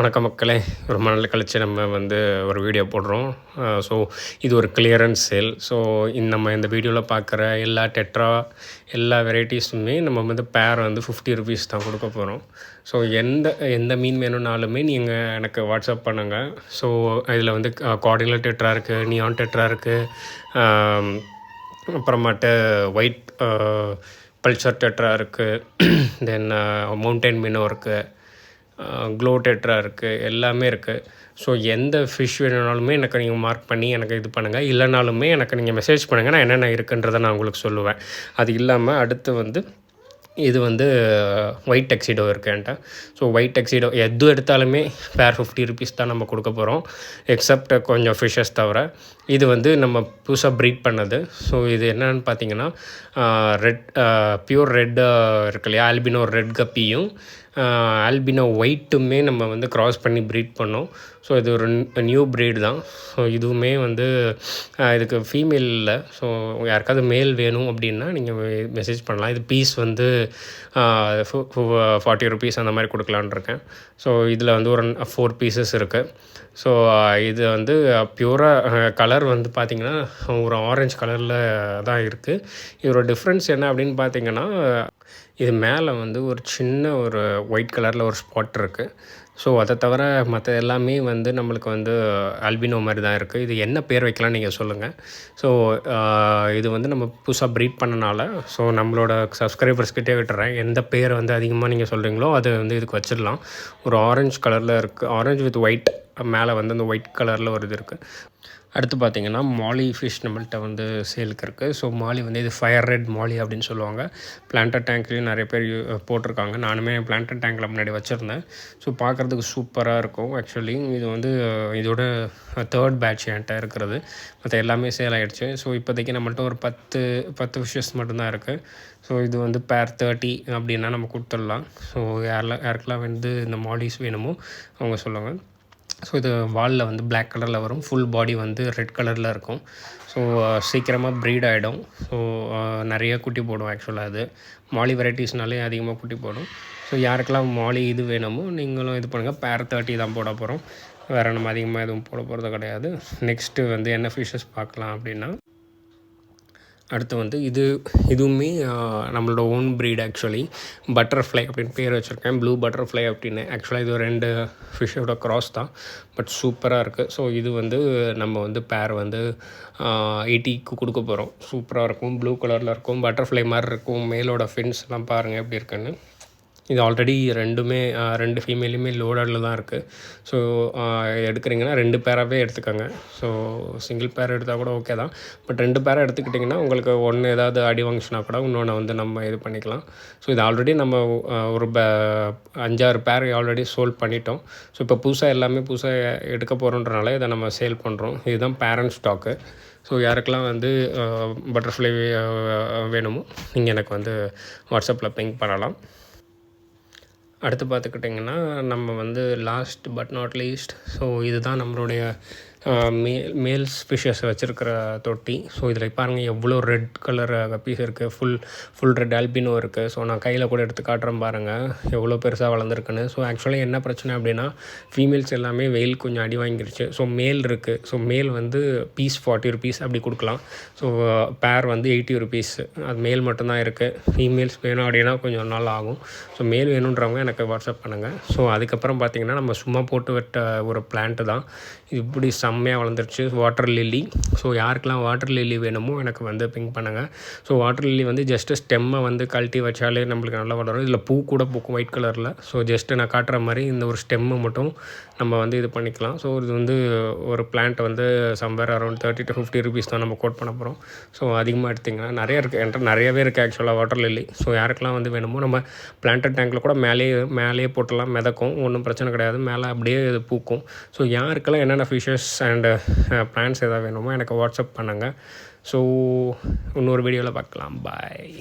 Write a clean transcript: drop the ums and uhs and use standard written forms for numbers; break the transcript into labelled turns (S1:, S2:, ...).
S1: வணக்கம் மக்களே. ரொம்ப நாள் கழிச்சு நம்ம ஒரு வீடியோ போடுறோம். ஸோ இது ஒரு கிளியரன்ஸ் சேல். ஸோ நம்ம இந்த வீடியோவில் பார்க்குற எல்லா டெட்ரா எல்லா வெரைட்டிஸுமே நம்ம பேர் ₹50 தான் கொடுக்க போகிறோம். ஸோ எந்த எந்த மீன் வேணும்னாலுமே நீங்கள் எனக்கு வாட்ஸ்அப் பண்ணுங்கள். ஸோ இதில் கார்டினல் டெட்ரா இருக்குது, நியான் டெட்ரா இருக்குது, அப்புறமாட்டு ஒயிட் பல்சர் டெட்ரா இருக்குது, தென் மவுண்டன் மினோ இருக்குது, க்ளோ டெட்ரா இருக்குது, எல்லாமே இருக்குது. ஸோ எந்த ஃபிஷ் வேணுனாலுமே எனக்கு நீங்கள் மார்க் பண்ணி எனக்கு இது பண்ணுங்கள். இல்லைனாலுமே எனக்கு நீங்கள் மெசேஜ் பண்ணுங்கள். நான் என்னென்ன இருக்குன்றதை நான் உங்களுக்கு சொல்லுவேன். அது இல்லாமல் அடுத்து இது ஒயிட் டெக்ஸிடோ இருக்குது என்கிட்ட. ஸோ ஒயிட் டெக்ஸிடோ எது எடுத்தாலுமே பேர் ₹50 தான் நம்ம கொடுக்க போகிறோம், எக்ஸப்ட் கொஞ்சம் ஃபிஷ்ஷஸ் தவிர. இது நம்ம புதுசாக ப்ரீட் பண்ணது. ஸோ இது என்னென்னு பார்த்தீங்கன்னா, பியூர் ரெட் இருக்கு இல்லையா, ஆல்பினோ ரெட் கப்பியும் ஆல்பினோ ஒயிட்டுமே நம்ம க்ராஸ் பண்ணி ப்ரீட் பண்ணோம். ஸோ இது ஒரு நியூ ப்ரீட் தான். ஸோ இதுவுமே இதுக்கு ஃபீமேல் இல்லை. ஸோ யாருக்காவது மேல் வேணும் அப்படின்னா நீங்கள் மெசேஜ் பண்ணலாம். இது பீஸ் ₹40 அந்த மாதிரி கொடுக்கலான்ருக்கேன். ஸோ இதில் ஒரு 4 பீசஸ் இருக்குது. ஸோ இது பியூராக கலர் பார்த்திங்கன்னா ஒரு ஆரஞ்சு கலரில் தான் இருக்குது. இதோட டிஃப்ரென்ஸ் என்ன அப்படின்னு பார்த்தீங்கன்னா, இது மேலே ஒரு சின்ன ஒரு ஒயிட் கலரில் ஒரு ஸ்பாட் இருக்குது. ஸோ அதை தவிர மற்ற எல்லாமே நம்மளுக்கு ஆல்பினோ மாதிரி தான் இருக்குது. இது என்ன பேர் வைக்கலாம்னு நீங்கள் சொல்லுங்கள். ஸோ இது நம்ம புதுசாக ப்ரீட் பண்ணனால ஸோ நம்மளோட சப்ஸ்கிரைபர்ஸ்கிட்டே விட்டுறேன். எந்த பேர் அதிகமாக நீங்கள் சொல்கிறீங்களோ அதை இதுக்கு வச்சிடலாம். ஒரு ஆரஞ்சு கலரில் இருக்குது, ஆரஞ்சு வித் ஒயிட், மேலே அந்த ஒயிட் கலரில் ஒரு இது இருக்குது. அடுத்து பார்த்திங்கன்னா மாலி ஃபிஷ் நம்மள்கிட்ட சேலுக்கு இருக்குது. ஸோ மாலி இது ஃபயர் ரெட் மாலி அப்படின்னு சொல்லுவாங்க. பிளான்டட் டேங்க்லேயும் நிறைய பேர் போட்டிருக்காங்க. நானுமே பிளான்டட் டேங்கில் முன்னாடி வச்சுருந்தேன். ஸோ பார்க்குறதுக்கு சூப்பராக இருக்கும். ஆக்சுவலி இது இதோட 3rd பேட்ச் என்கிட்ட இருக்கிறது. மற்ற எல்லாமே சேல் ஆகிடுச்சு. ஸோ இப்போதைக்கு நம்மள்ட்ட ஒரு 10 ஃபிஷ்ஷஸ் மட்டும்தான் இருக்குது. ஸோ இது பேர் 30 அப்படின்னா நம்ம கொடுத்துடலாம். ஸோ யாருக்கெல்லாம் இந்த மாலிஸ் வேணுமோ அவங்க சொல்லுவாங்க. ஸோ இது வாலில் பிளாக் கலரில் வரும். ஃபுல் பாடி ரெட் கலரில் இருக்கும். ஸோ சீக்கிரமாக ப்ரீட் ஆகிடும். ஸோ நிறைய குட்டி போடும். ஆக்சுவலாக அது மாலி வெரைட்டிஸ்னாலே அதிகமாக குட்டி போடும். ஸோ யாருக்கெல்லாம் மாலி இது வேணுமோ நீங்களும் இது பண்ணுங்கள். பேர் 30 தான் போட போகிறோம். வேறு நம்ம அதிகமாக எதுவும் போட போகிறது கிடையாது. நெக்ஸ்ட்டு என்ன ஃபிஷ்ஷஸ் பார்க்கலாம் அப்படின்னா, அடுத்து இதுவுமே நம்மளோட ஓன் ப்ரீட். ஆக்சுவலி பட்டர்ஃப்ளை அப்படின்னு பேர் வச்சுருக்கேன், ப்ளூ பட்டர்ஃப்ளை அப்படின்னு. ஆக்சுவலாக இது 2 ஃபிஷ்ஷோட க்ராஸ் தான், பட் சூப்பராக இருக்குது. ஸோ இது நம்ம பேர் 80க்கு கொடுக்க போகிறோம். சூப்பராக இருக்கும், ப்ளூ கலரில் இருக்கும், பட்டர்ஃப்ளை மாதிரி இருக்கும். மேலோட ஃபின்ஸ்லாம் பாருங்கள் எப்படி இருக்குன்னு. இது ஆல்ரெடி 2 ஃபீமேலுமே லோடடில் தான் இருக்குது. ஸோ எடுக்கிறீங்கன்னா 2 பேராகவே எடுத்துக்கோங்க. ஸோ சிங்கிள் பேர் எடுத்தால் கூட ஓகே தான், பட் 2 பேராக எடுத்துக்கிட்டிங்கன்னா உங்களுக்கு ஒன்று ஏதாவது அடி வாங்கிச்சுனா கூட இன்னொன்று நம்ம இது பண்ணிக்கலாம். ஸோ இது ஆல்ரெடி நம்ம ஒரு 5-6 பேர் ஆல்ரெடி சோல்ட் பண்ணிட்டோம். ஸோ இப்போ எல்லாமே புதுசாக எடுக்க போகிறோன்றனால இதை நம்ம சேல் பண்ணுறோம். இதுதான் பேரண்ட் ஸ்டாக்கு. ஸோ யாருக்கெல்லாம் பட்டர்ஃப்ளை வேணுமோ நீங்கள் எனக்கு வாட்ஸ்அப்பில் பிங் பண்ணலாம். அடுத்து பார்த்துக்கிட்டிங்கன்னா நம்ம last but not least, so இதுதான் நம்மளுடைய மேல்ஸ் ஃபிஷ்ஷஸ் வச்சுருக்கிற தொட்டி. ஸோ இதில் பாருங்கள் எவ்வளோ ரெட் கலர் கப்பீஸ் இருக்குது. ஃபுல் ரெட் ஆல்பினோ இருக்குது. ஸோ நான் கையில் கூட எடுத்து காட்டுறேன் பாருங்கள் எவ்வளோ பெருசாக வளர்ந்துருக்குன்னு. ஸோ ஆக்சுவலி என்ன பிரச்சனை அப்படின்னா, ஃபீமேல்ஸ் எல்லாமே வெயில் கொஞ்சம் அடி வாங்கிருச்சு. ஸோ மேல் இருக்குது. ஸோ மேல் பீஸ் ₹40 அப்படி கொடுக்கலாம். ஸோ பேர் ₹80. அது மேல் மட்டும்தான் இருக்குது. ஃபீமேல்ஸ் வேணும் அப்படின்னா கொஞ்சம் நாள் ஆகும். ஸோ மேல் வேணுன்றவங்க எனக்கு வாட்ஸ்அப் பண்ணுங்கள். ஸோ அதுக்கப்புறம் பார்த்திங்கன்னா நம்ம சும்மா போட்டு விட்ட ஒரு பிளான்ட்டு தான் இப்படி செம்மையாக வளர்ந்துருச்சு, வாட்டர் லில்லி. ஸோ யாருக்கெல்லாம் வாட்டர் லில்லி வேணுமோ எனக்கு பிங் பண்ணுங்கள். ஸோ வாட்டர் லில்லி ஜஸ்ட்டு ஸ்டெம்மை கழட்டி வச்சாலே நம்மளுக்கு நல்லா வளரும். இதில் பூ கூட பூக்கும் ஒயிட் கலரில். ஸோ ஜஸ்ட்டு நான் காட்டுற மாதிரி இந்த ஒரு ஸ்டெம்மை மட்டும் நம்ம இது பண்ணிக்கலாம். ஸோ இது ஒரு பிளான்ட் சம்வேர் அரௌண்ட் ₹30 to ₹50 தான் நம்ம கோட் பண்ண போகிறோம். ஸோ அதிகமாக எடுத்திங்கன்னா நிறைய இருக்குது, என்கிட்ட நிறையவே இருக்குது ஆக்சுவலாக வாட்டர் லில்லி. ஸோ யாருக்கெல்லாம் வேணுமோ நம்ம பிளான்டட் டேங்கில் கூட மேலேயே போட்டலாம், மிதக்கும், ஒன்றும் பிரச்சனை கிடையாது. மேலே அப்படியே இது பூக்கும். ஸோ யாருக்கெல்லாம் என்னென்ன ஃபிஷஸ் அண்டு பிளான்ஸ் எதாவது வேணுமோ எனக்கு வாட்ஸ்அப் பண்ணுங்கள். ஸோ இன்னொரு வீடியோவில் பார்க்கலாம். பாய்.